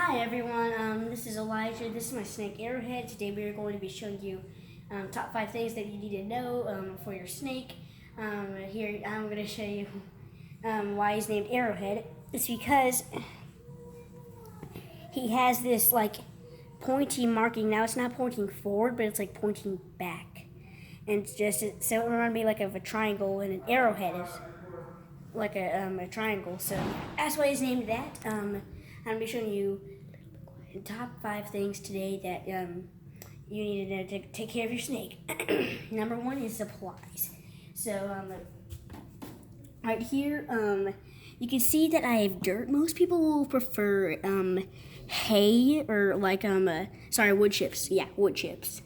Hi everyone, this is Elijah. This is my snake Arrowhead. Today we are going to be showing you top 5 things that you need to know for your snake. Here I'm going to show you why he's named Arrowhead. It's because he has this like pointy marking. Now it's not pointing forward, but it's like pointing back. And it's just so it reminded me like of a triangle, and an arrowhead is like a triangle. So that's why he's named that. I'm going to be showing you top 5 things today that you need to know to take care of your snake. Number 1 is supplies. So right here, you can see that I have dirt. Most people will prefer hay or like wood chips. Yeah, wood chips.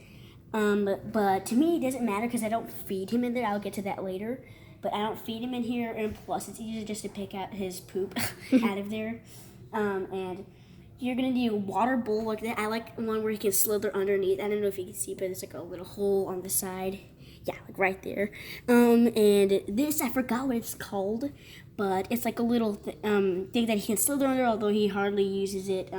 But to me, it doesn't matter because I don't feed him in there. I'll get to that later. But I don't feed him in here, and plus it's easier just to pick out his poop out of there. And you're gonna do a water bowl like that. I like one where you can slither underneath. I don't know if you can see, but it's like a little hole on the side. Yeah, like right there. And this, I forgot what it's called, but it's like a little thing that he can slither under, although he hardly uses it.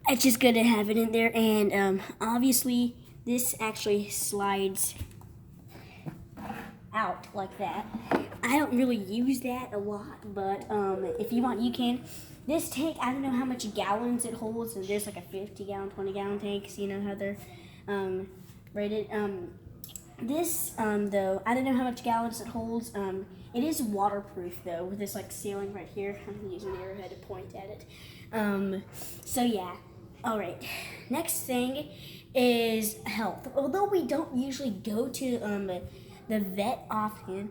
It's just good to have it in there, and obviously this actually slides out like that. I don't really use that a lot, but if you want, you can. This tank, I don't know how much gallons it holds, and there's like a 50-gallon, 20-gallon tank, so you know how they're rated. This, though, I don't know how much gallons it holds. It is waterproof, though, with this, like, ceiling right here. I'm going to use an arrowhead to point at it. So, yeah. All right. Next thing is health. Although we don't usually go to the vet often,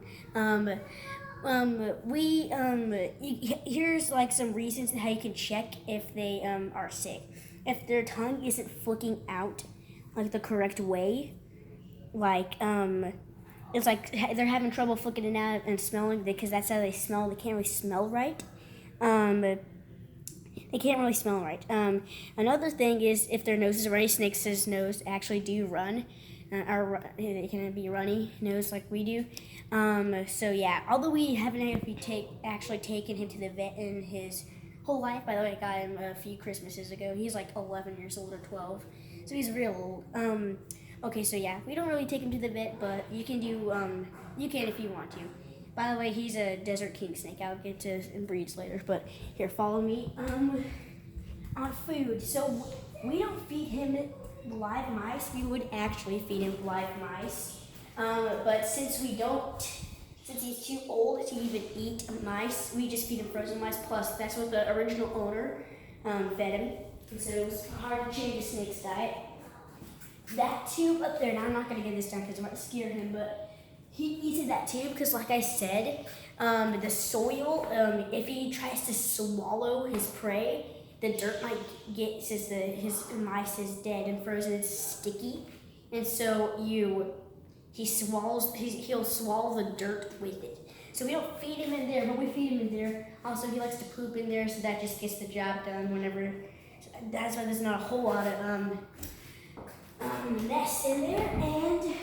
here's like some reasons how you can check if they are sick. If their tongue isn't flicking out like the correct way, like it's like they're having trouble flicking it out and smelling because that's how they smell. They can't really smell right. They can't really smell right. Another thing is if their nose is runny. Snakes' nose actually do run. They can be runny nose like we do. So yeah, although we haven't actually taken him to the vet in his whole life. By the way, I got him a few Christmases ago. He's like 11 years old or 12, so he's real old. Okay, so yeah, we don't really take him to the vet, but you can if you want to. By the way, he's a desert king snake. I'll get to breeds later, but here, follow me. On food, so we don't feed him live mice. We would actually feed him live mice, but since he's too old to even eat mice, we just feed him frozen mice. Plus, that's what the original owner fed him, and so it was hard to change a snake's diet. That tube up there, now I'm not going to get this down because it might scare him, but he eats in that tube because, like I said, the soil, if he tries to swallow his prey, the dirt might get, since his mice is dead and frozen, it's sticky, and so he'll swallow the dirt with it. So we don't feed him in there, but we feed him in there. Also, he likes to poop in there, so that just gets the job done whenever. That's why there's not a whole lot of mess in there. And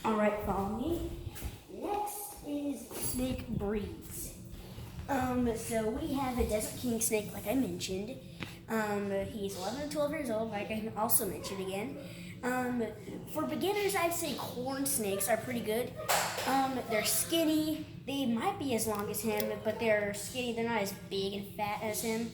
all right, follow me. Next is snake breeds. So we have a desert king snake, like I mentioned. He's 11 to 12 years old, like I also mentioned again. For beginners, I'd say corn snakes are pretty good. They're skinny. They might be as long as him, but they're skinny. They're not as big and fat as him.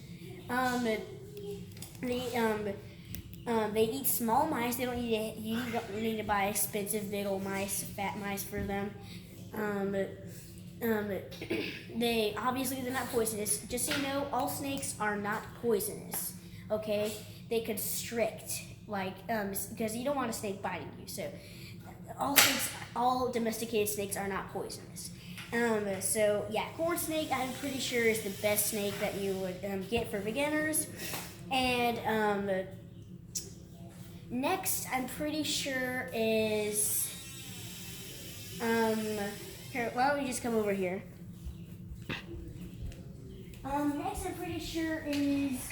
They eat small mice. You don't need to buy expensive big old mice, fat mice for them. They're not poisonous. Just so you know, all snakes are not poisonous. Okay, they constrict, because you don't want a snake biting you. So all domesticated snakes are not poisonous. So yeah, corn snake I'm pretty sure is the best snake that you would get for beginners. And next I'm pretty sure is here, why don't we just come over here? Next I'm pretty sure is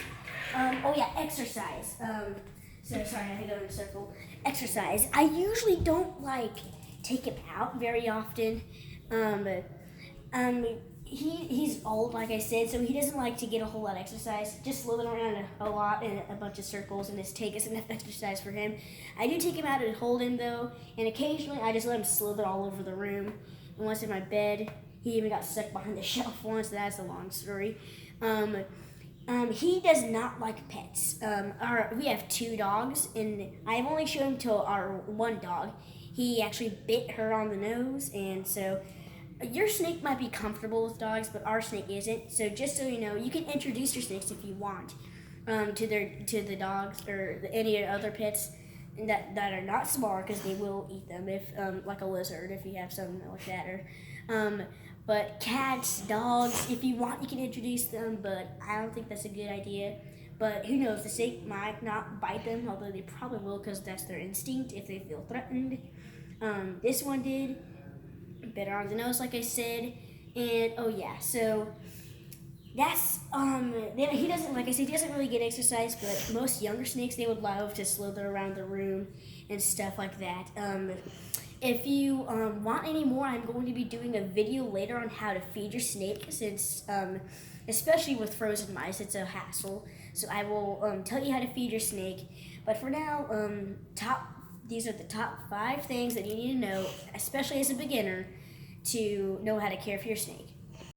exercise. So sorry, I had to go in a circle. Exercise. I usually don't take him out very often. he's old, like I said, so he doesn't like to get a whole lot of exercise. Just slithering around a lot in a bunch of circles, and his take is enough exercise for him. I do take him out and hold him though, and occasionally I just let him slither all over the room. And once in my bed, he even got stuck behind the shelf once. That's a long story. He does not like pets. We have 2 dogs, and I've only shown him to our one dog. He actually bit her on the nose, and so your snake might be comfortable with dogs, but our snake isn't. So just so you know, you can introduce your snakes if you want to the dogs or any other pets that are not smart, because they will eat them if like a lizard if you have something like that. But cats, dogs, if you want, you can introduce them. But I don't think that's a good idea. But who knows? The snake might not bite them, although they probably will, because that's their instinct if they feel threatened. This one did. Bit her on the nose, like I said, and oh yeah, so that's he doesn't, like I said, he doesn't really get exercise, but most younger snakes, they would love to slither around the room and stuff like that. If you want any more, I'm going to be doing a video later on how to feed your snake, since especially with frozen mice, it's a hassle. So I will tell you how to feed your snake. But for now, these are the top 5 things that you need to know, especially as a beginner, to know how to care for your snake.